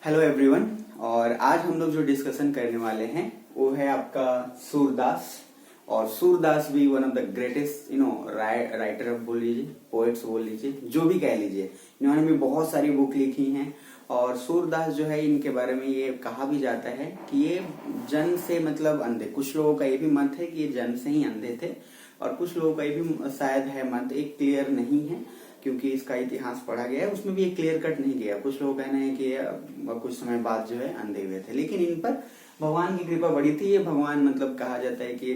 Hello everyone. और आज हम लोग जो डिस्कशन करने वाले हैं वो है आपका सूरदास। और सूरदास भी one of the greatest writer बोल लीजिए, पोएट्स बोल लीजिए, जो भी कह लीजिए। इन्होंने भी बहुत सारी बुक लिखी हैं। और सूरदास जो है, इनके बारे में ये कहा भी जाता है कि ये जन्म से मतलब अंधे। कुछ लोगों का ये भी मत है कि ये जन्म से ही अंधे थे, और कुछ लोगों का ये भी शायद है मत, एक क्लियर नहीं है क्योंकि इसका इतिहास पढ़ा गया है, उसमें भी एक क्लियर कट नहीं गया। कुछ लोग कहना है कि कुछ समय बाद जो है अंधे हुए थे, लेकिन इन पर भगवान की कृपा बड़ी थी। ये भगवान मतलब कहा जाता है कि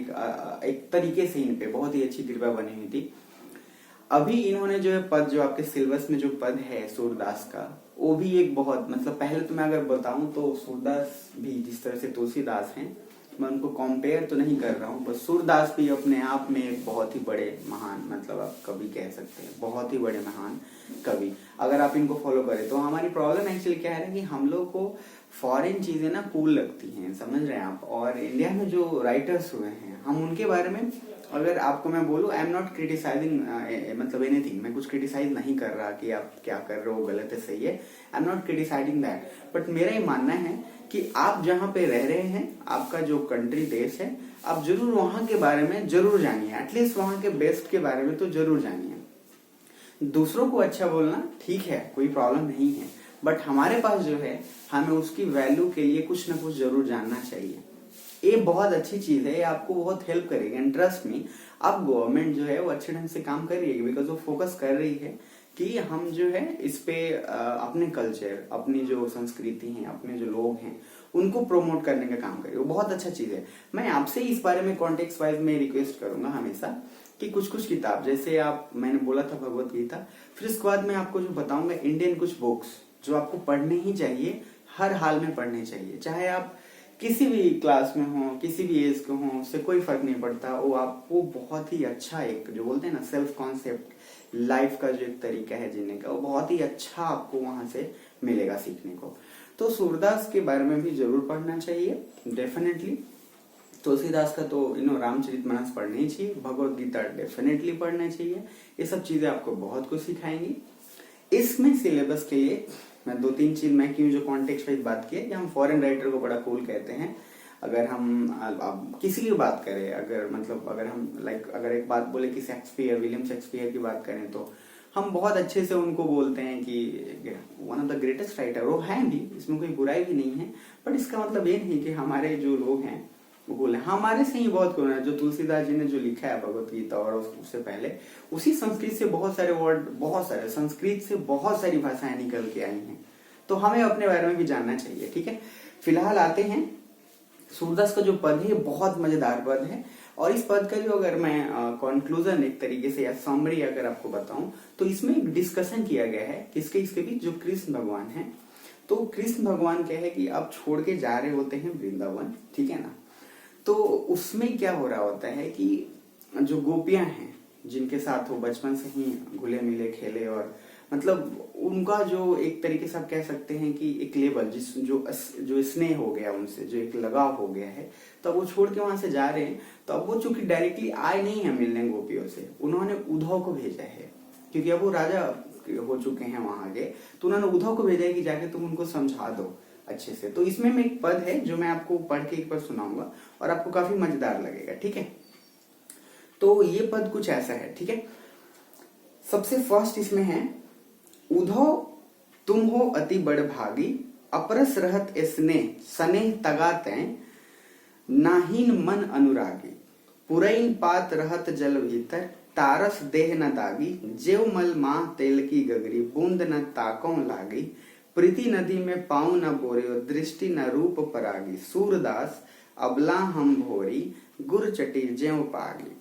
एक तरीके से इन पे बहुत ही अच्छी कृपा बनी हुई थी। अभी इन्होंने जो है पद, जो आपके सिलेबस में जो पद है सूरदास का, वो भी एक बहुत मतलब, पहले तो मैं अगर बताऊं तो सूरदास भी जिस तरह से तुलसीदास हैं, मैं उनको कंपेयर तो नहीं कर रहा हूँ, बस सूरदास भी अपने आप में एक बहुत ही बड़े महान, मतलब आप कवि कह सकते हैं, बहुत ही बड़े महान कवि। अगर आप इनको फॉलो करें तो हमारी प्रॉब्लम एक्चुअली क्या है कि हम लोग को फॉरेन चीजें ना कूल लगती हैं, समझ रहे हैं आप। और इंडिया में जो राइटर्स हुए हैं, हम उनके बारे में अगर आपको मैं बोलूं, आई एम नॉट क्रिटिसाइजिंग मतलब एनीथिंग, मैं कुछ क्रिटिसाइज नहीं कर रहा कि आप क्या कर रहे हो गलत है सही है, I am not criticising that. But मेरा ये मानना है कि आप जहां पे रह रहे हैं, आपका जो कंट्री देश है, आप जरूर वहां के बारे में जरूर जानिए, एटलीस्ट वहां के बेस्ट के बारे में तो जरूर जानिए। दूसरों को अच्छा बोलना ठीक है, कोई प्रॉब्लम नहीं है, बट हमारे पास जो है, हमें उसकी वैल्यू के लिए कुछ ना कुछ जरूर जानना चाहिए। ये बहुत अच्छी चीज है, ये आपको बहुत हेल्प करेगी। एंड ट्रस्ट मी, अब गवर्नमेंट जो है वो अच्छे ढंग से काम कर रही है, बिकॉज वो फोकस कर रही है कि हम जो है इस पे अपने कल्चर, अपनी जो संस्कृति है, अपने जो लोग हैं, उनको प्रमोट करने का काम करें। वो बहुत अच्छा चीज है। मैं आपसे इस बारे में कॉन्टेक्स्ट वाइज में रिक्वेस्ट करूंगा हमेशा कि कुछ कुछ किताब, जैसे आप, मैंने बोला था भगवत गीता, फिर उसके बाद मैं आपको जो बताऊंगा इंडियन कुछ बुक्स जो आपको पढ़ने ही चाहिए, हर हाल में पढ़ने चाहिए। चाहे आप किसी भी क्लास में हो, किसी भी एज के हो, उससे कोई फर्क नहीं पड़ता। वो आपको बहुत ही अच्छा, एक जो बोलते हैं ना सेल्फ कॉन्सेप्ट, लाइफ का जो एक तरीका है जीने का, वो बहुत ही अच्छा आपको वहां से मिलेगा सीखने को। तो सूरदास के बारे में भी जरूर पढ़ना चाहिए, डेफिनेटली। तुलसीदास का तो रामचरितमानस पढ़ना ही चाहिए, भगवत गीता डेफिनेटली पढ़ना चाहिए। ये सब चीजें आपको बहुत कुछ सिखाएंगी। इसमें सिलेबस के लिए मैं दो तीन चीज, मैं क्यों जो कॉन्टेक्स्ट वाइज बात किया कि हम फॉरेन राइटर को बड़ा कूल कहते हैं। अगर हम अब किसी की बात करें, अगर मतलब अगर हम अगर एक बात बोले कि शेक्सपियर, विलियम शेक्सपियर की बात करें, तो हम बहुत अच्छे से उनको बोलते हैं कि one of the greatest writer वो हैं भी, इसमें कोई बुराई भी नहीं है। बट इसका मतलब ये नहीं कि हमारे जो लोग हैं वो बोले हमारे से ही बहुत कौन है। जो तुलसीदास जी ने जो लिखा है भगवत गीता, और उससे पहले उसी संस्कृत से बहुत सारे वर्ड, बहुत सारे संस्कृत से बहुत सारी भाषाएं निकल के आई हैं, तो हमें अपने बारे में भी जानना चाहिए। ठीक है, फिलहाल आते हैं सूरदास का जो पद है, बहुत मजेदार पद है। और इस पद का जो अगर मैं कंक्लूजन एक तरीके से या समरी अगर आपको बताऊं, तो इसमें एक डिस्कशन किया गया है किसके इसके बीच, जो कृष्ण भगवान है। तो कृष्ण भगवान क्या है कि आप छोड़ के जा रहे होते हैं वृंदावन, ठीक है ना। तो उसमें क्या हो रहा होता है कि जो गोपियां हैं, जिनके साथ वो बचपन से ही घुले मिले खेले, और मतलब उनका जो एक तरीके से आप कह सकते हैं कि एक लेवल जो स्नेह हो गया उनसे, जो एक लगाव हो गया है, तो अब वो छोड़ के वहां से जा रहे हैं। तो अब वो चूंकि डायरेक्टली आए नहीं है मिलने गोपियों से, उन्होंने उद्धव को भेजा है, क्योंकि अब वो राजा हो चुके हैं वहां के, तो उन्होंने उद्धव को भेजा है कि जाके तुम उनको समझा दो अच्छे से। तो इसमें में एक पद है जो मैं आपको पढ़ के एक बार सुनाऊंगा, और आपको काफी मजेदार लगेगा। ठीक है, तो ये पद कुछ ऐसा है। ठीक है, सबसे फर्स्ट इसमें है, उद्धव तुम हो अति बड़ भागी, अपरस रहत स्नेह स्नेह तगाते, नाहीन मन अनुरागी, पुरैन पात रहत जल भीतर, तारस देह न दागी, जेव मल माँ तेल की गगरी, बूंद न ताकों लागी, प्रीति नदी में पाँव न बोरे, दृष्टि न रूप परागी, सूरदास अबला हम भोरी, गुर चटी ज्यों पागी।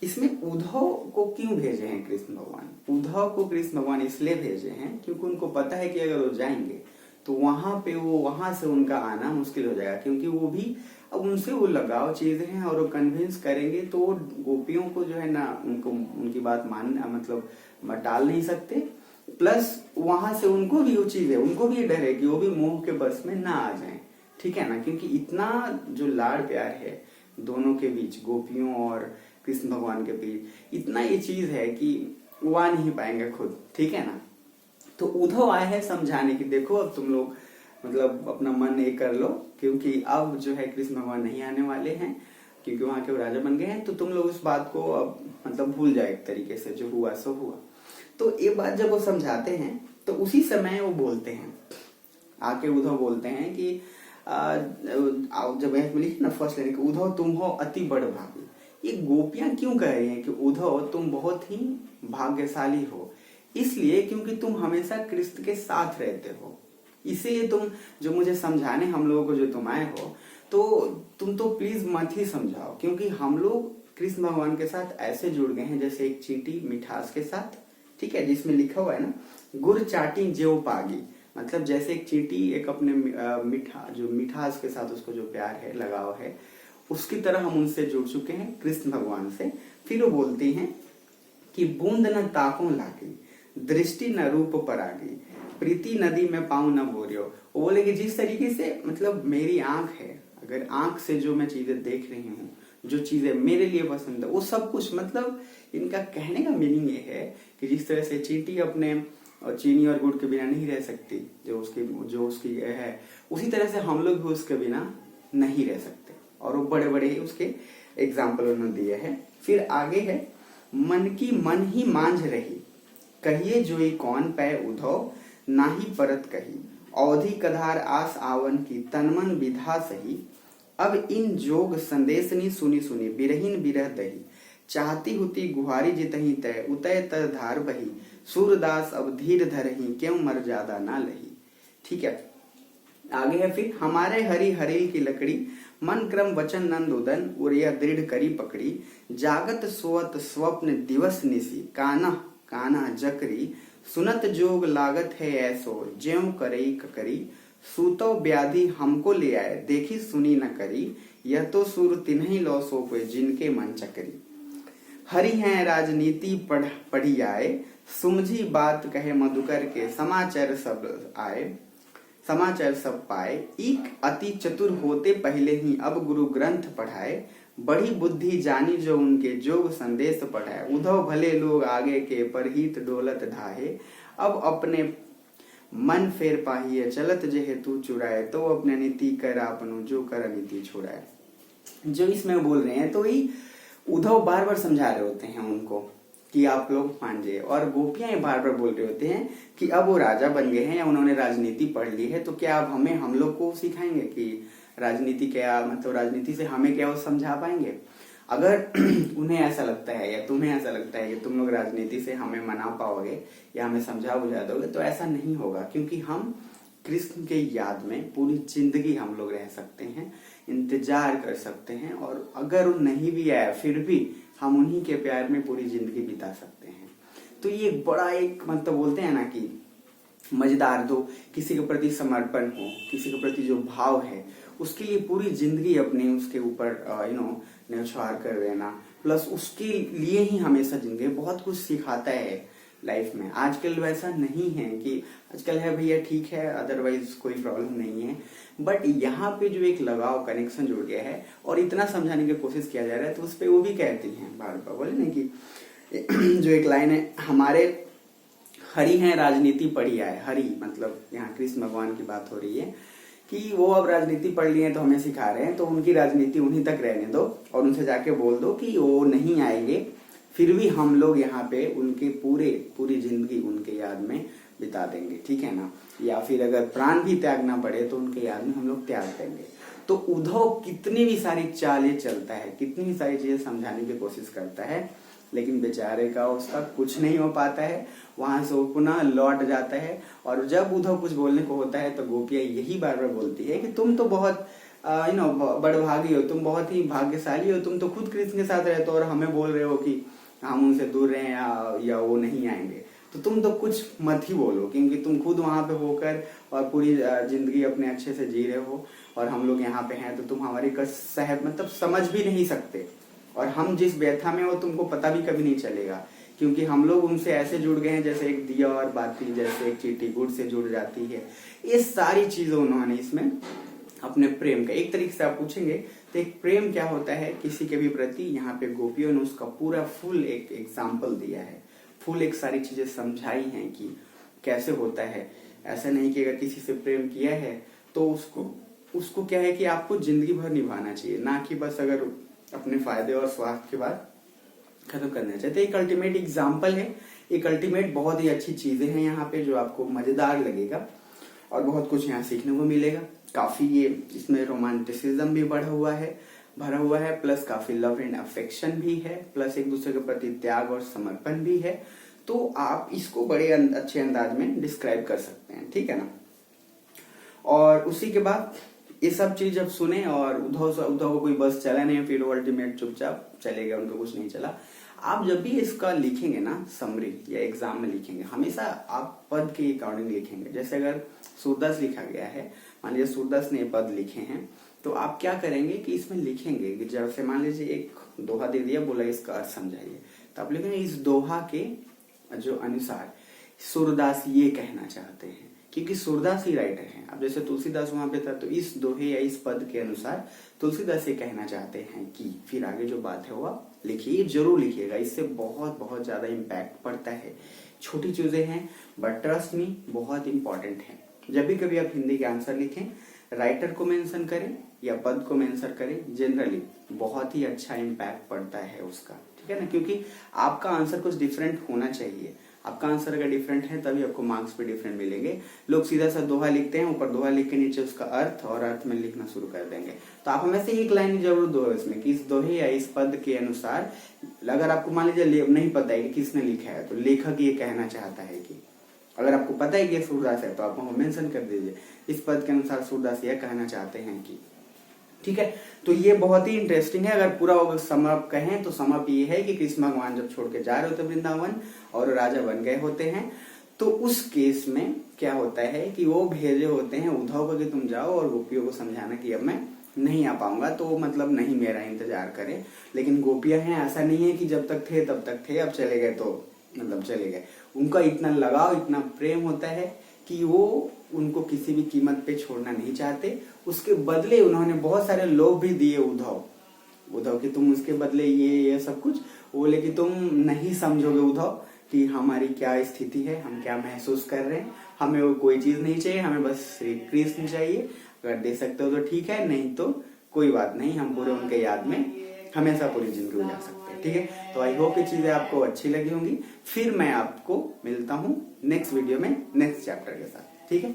इसमें उद्धव को क्यों भेजे हैं कृष्ण भगवान? उद्धव को कृष्ण भगवान इसलिए भेजे हैं क्योंकि उनको पता है कि अगर वो जाएंगे तो वहां से उनका आना मुश्किल हो जाएगा, क्योंकि वो भी अब उनसे वो लगाव चीजें हैं, और वो कन्विंस करेंगे तो वो गोपियों को जो है ना, उनको उनकी बात मानना मतलब टाल नहीं सकते। प्लस वहां से उनको भी वो चीज है, उनको भी डर है कि वो भी मोह के बस में ना आ जाए। ठीक है ना, क्योंकि इतना जो लाड़ प्यार है दोनों के बीच, गोपियों और कृष्ण भगवान के बीच, इतना ये चीज है कि वो आ नहीं पाएंगे खुद। ठीक है ना, तो उद्धव आए हैं समझाने की, देखो अब तुम लोग मतलब अपना मन एक कर लो, क्योंकि अब जो है कृष्ण भगवान नहीं आने वाले हैं, क्योंकि वहां के वो राजा बन गए हैं। तो तुम लोग उस बात को अब मतलब भूल जाए, एक तरीके से जो हुआ सो हुआ। तो ये बात जब वो समझाते हैं तो उसी समय वो बोलते हैं, आके उद्धव बोलते हैं कि जब मिली ना फर्स्ट लाइन, उद्धव तुम हो अति बड़ भागी। ये गोपियां क्यों कह रही हैं कि उद्धव तुम बहुत ही भाग्यशाली हो, इसलिए क्योंकि तुम हमेशा कृष्ण के साथ रहते हो। इसीलिए तुम जो मुझे समझाने हम लोगों को जो तुम आए हो, तो तुम तो प्लीज मत ही समझाओ, क्योंकि हम लोग कृष्ण भगवान के साथ ऐसे जुड़ गए हैं जैसे एक चींटी मिठास के साथ, ठीक है, जिसमें लिखा हुआ है ना, गुड़ चाटी जेव पागी। मतलब जैसे एक चींटी एक अपने मिठास के साथ उसको जो प्यार है, लगाव है, उसकी तरह हम उनसे जुड़ चुके हैं कृष्ण भगवान से। फिर वो बोलती हैं कि बूंद न ताकों लागी, दृष्टि न रूप परागी, प्रीति नदी में पाँव न भोरियो। वो बोले कि जिस तरीके से मतलब मेरी आंख है, अगर आंख से जो मैं चीजें देख रही हूँ, जो चीजें मेरे लिए पसंद है, वो सब कुछ, मतलब इनका कहने का मीनिंग ये है कि जिस तरह से चींटी अपने चीनी और गुड़ के बिना नहीं रह सकती, जो उसकी है, उसी तरह से हम लोग भी उसके बिना नहीं रह सकते। और वो बड़े बड़े उसके एग्जाम्पल उन्होंने दिए हैं। फिर आगे है, मन की मन ही मांझ रही, कहिए जोई कौन पै उद्धव, नाही परत कही, अवधि कधार आस आवन की, तनमन विधा सही, अब इन जोग संदेशनी सुनी सुनी, बिरहीन बिरह दही, चाहती हुती गुहारी जितही तय, उतय तर धार बही, सूरदास अब धीर धरही, क्यों मर ज्यादा ना लही। ठीक है, आगे है फिर, हमारे हरि हरिल की लकड़ी, मन क्रम वचन नंद उदन, उरिया दृढ़ करी पकड़ी, जागत सोवत स्वप्न दिवस निसी, काना काना जकरी, सुनत जोग लागत है ऐसो, ज्यों करई ककरी, सूतो व्याधि हमको ले आए, देखी सुनी न करी, यह तो सुर तिन्ही लो सोपे, जिनके मन चकरी। हरि हैं राजनीति पढ़ी आए, सुमझी बात कहे मधुकर के, समाचार सब पाए, एक अति चतुर होते पहले ही, अब गुरु ग्रंथ पढ़ाए, बड़ी बुद्धि जानी जो उनके, जोग संदेश पढ़ाए, उद्धव भले लोग आगे के, परहित डोलत धाहे, अब अपने मन फेर पाहिए, चलत जे हेतु चुराए, तो अपने नीति कर आपनु, जो कर नीति छुड़ाए। जो इसमें बोल रहे हैं, तो ये उद्धव बार बार समझा रहे होते हैं उनको कि आप लोग मान जाइए, और गोपियां बार बार बोल रहे होते हैं कि अब वो राजा बन गए हैं या उन्होंने राजनीति पढ़ ली है, तो क्या अब हम लोग को सिखाएंगे कि राजनीति क्या, मतलब राजनीति से हमें क्या वो समझा पाएंगे। अगर उन्हें ऐसा लगता है या तुम्हें ऐसा लगता है कि तुम लोग राजनीति से हमें मना पाओगे या हमें समझा बुझा दोगे, तो ऐसा नहीं होगा, क्योंकि हम कृष्ण के याद में पूरी जिंदगी हम लोग रह सकते हैं, इंतजार कर सकते हैं, और अगर वो नहीं भी आया फिर भी हम उन्हीं के प्यार में पूरी जिंदगी बिता सकते हैं। तो ये बड़ा एक मतलब बोलते हैं ना कि मजेदार, तो किसी के प्रति समर्पण हो, किसी के प्रति जो भाव है, उसके लिए पूरी जिंदगी अपने उसके ऊपर न्यौछावर कर देना, प्लस उसके लिए ही हमेशा जिंदगी बहुत कुछ सिखाता है लाइफ में। आजकल वैसा नहीं है कि आजकल है भैया ठीक है, अदरवाइज कोई प्रॉब्लम नहीं है, बट यहाँ पे जो एक लगाव कनेक्शन जुड़ गया है और इतना समझाने की कोशिश किया जा रहा है, तो उस पर वो भी कहती हैं बार बार, बोले ना कि जो एक लाइन है, हमारे हरि हैं राजनीति पढ़ी आए, हरि मतलब यहाँ कृष्ण भगवान की बात हो रही है कि वो अब राजनीति पढ़ लिए हैं तो हमें सिखा रहे हैं, तो उनकी राजनीति उन्हीं तक रहने दो और उनसे जाके बोल दो कि वो नहीं आएंगे, फिर भी हम लोग यहाँ पे उनके पूरी जिंदगी उनके याद में बिता देंगे, ठीक है ना, या फिर अगर प्राण भी त्यागना पड़े तो उनके याद में हम लोग त्याग देंगे। तो उद्धव कितनी भी सारी चालें चलता है, कितनी भी सारी चीजें समझाने की कोशिश करता है, लेकिन बेचारे का उसका कुछ नहीं हो पाता है, वहां से वो पुनः लौट जाता है। और जब उद्धव कुछ बोलने को होता है तो गोपियां यही बार बार बोलती है कि तुम तो बहुत बड़भागी हो, तुम बहुत ही भाग्यशाली हो, तुम तो खुद कृष्ण के साथ रहते हो और हमें बोल रहे हो कि हम उनसे दूर रहे या वो नहीं आएंगे, तो तुम तो कुछ मत ही बोलो, क्योंकि तुम खुद वहां पे होकर और पूरी जिंदगी अपने अच्छे से जी रहे हो, और हम लोग यहाँ पे हैं तो तुम हमारी मतलब समझ भी नहीं सकते, और हम जिस व्यथा में हो तुमको पता भी कभी नहीं चलेगा, क्योंकि हम लोग उनसे ऐसे जुड़ गए हैं जैसे एक दिया और बाती, जैसे एक चींटी गुड़ से जुड़ जाती है। ये सारी चीजें उन्होंने इसमें अपने प्रेम का, एक तरीके से आप पूछेंगे तो एक प्रेम क्या होता है किसी के भी प्रति, यहाँ पे गोपियों ने उसका पूरा फुल एक एग्जाम्पल दिया है, फुल एक सारी चीजें समझाई हैं कि कैसे होता है ऐसा नहीं कि अगर किसी से प्रेम किया है तो उसको क्या है कि आपको जिंदगी भर निभाना चाहिए, ना कि बस अगर अपने फायदे और स्वार्थ के बाद खत्म करना चाहते। एक अल्टीमेट एग्जाम्पल है, एक अल्टीमेट बहुत ही अच्छी चीजें हैं यहाँ पे जो आपको मजेदार लगेगा और बहुत कुछ यहाँ सीखने को मिलेगा। काफी ये इसमें रोमांटिसिज्म भी भरा हुआ है, प्लस काफी लव एंड अफेक्शन भी है, प्लस एक दूसरे के प्रति त्याग और समर्पण भी है। तो आप इसको बड़े अच्छे अंदाज में डिस्क्राइब कर सकते हैं, ठीक है ना। और उसी के बाद ये सब चीज जब सुने और उद्धव को कोई बस चला नहीं, फिर वो अल्टीमेट चुपचाप चले गए, उनको कुछ नहीं चला। आप जब भी इसका लिखेंगे ना समरी या एग्जाम में लिखेंगे, हमेशा आप पद के अकॉर्डिंग लिखेंगे। जैसे अगर सूरदास लिखा गया है, मान लीजिए सूरदास ने पद लिखे हैं, तो आप क्या करेंगे कि इसमें लिखेंगे कि जैसे मान लीजिए एक दोहा दे दिया, बोला इसका अर्थ समझाइए, तो आप लिखेंगे इस दोहा के जो अनुसार सूरदास ये कहना चाहते हैं, क्योंकि सूरदास ही राइटर हैं। अब जैसे तुलसीदास वहां पे था, तो इस दोहे या इस पद के अनुसार तुलसीदास ये कहना चाहते हैं कि, फिर आगे जो बात है वो लिखिए, जरूर लिखिएगा। इससे बहुत बहुत ज्यादा इम्पैक्ट पड़ता है। छोटी चीजें हैं बट ट्रस्ट मी बहुत इंपॉर्टेंट है। जब भी कभी आप हिंदी के आंसर लिखें, राइटर को मेंशन करें या पद को मेंशन करें, जनरली बहुत ही अच्छा इम्पैक्ट पड़ता है उसका, ठीक है ना। क्योंकि आपका आंसर कुछ डिफरेंट होना चाहिए। आपका आंसर अगर डिफरेंट है तभी आपको मार्क्स पे डिफरेंट मिलेंगे। लोग सीधा सा दोहा लिखते हैं, ऊपर दोहा लिख के नीचे उसका अर्थ और अर्थ में लिखना शुरू कर देंगे। तो आप हमें से एक लाइन जरूर दो इसमें कि इस दोहे या इस पद के अनुसार, अगर आपको मान लीजिए नहीं पता है कि किसने लिखा है, तो लेखक ये कहना चाहता है कि, अगर आपको पता है कि ये सूरदास है तो आप वहां मेंशन कर दीजिए इस पद के अनुसार सूरदास यह कहना चाहते हैं कि, ठीक है। तो ये बहुत ही इंटरेस्टिंग है। अगर पूरा सम अप कहें तो सम अप ये है कि कृष्ण भगवान जब छोड़ के जा रहे होते वृंदावन और राजा बन गए होते हैं, तो उस केस में क्या होता है कि वो भेजे होते हैं उद्धव को कि तुम जाओ और गोपियों को समझाना कि अब मैं नहीं आ पाऊंगा, तो मतलब नहीं मेरा इंतजार करें। लेकिन गोपियां हैं, ऐसा नहीं है कि जब तक थे तब तक थे, अब चले गए तो मतलब चले गए। उनका इतना लगाव, इतना प्रेम होता है कि वो उनको किसी भी कीमत पे छोड़ना नहीं चाहते। उसके बदले उन्होंने बहुत सारे लोभ भी दिए उद्धव कि तुम उसके बदले ये सब कुछ, बोले कि तुम नहीं समझोगे उद्धव कि हमारी क्या स्थिति है, हम क्या महसूस कर रहे हैं, हमें वो कोई चीज नहीं चाहिए, हमें बस श्री कृष्ण चाहिए। अगर दे सकते हो तो ठीक है, नहीं तो कोई बात नहीं, हम पूरे उनके याद में हमेशा पूरी जिंदगी गुजार सकते हैं, ठीक है। तो आई होप ये चीजें आपको अच्छी लगी होंगी। फिर मैं आपको मिलता हूँ नेक्स्ट वीडियो में नेक्स्ट चैप्टर के साथ, ठीक है।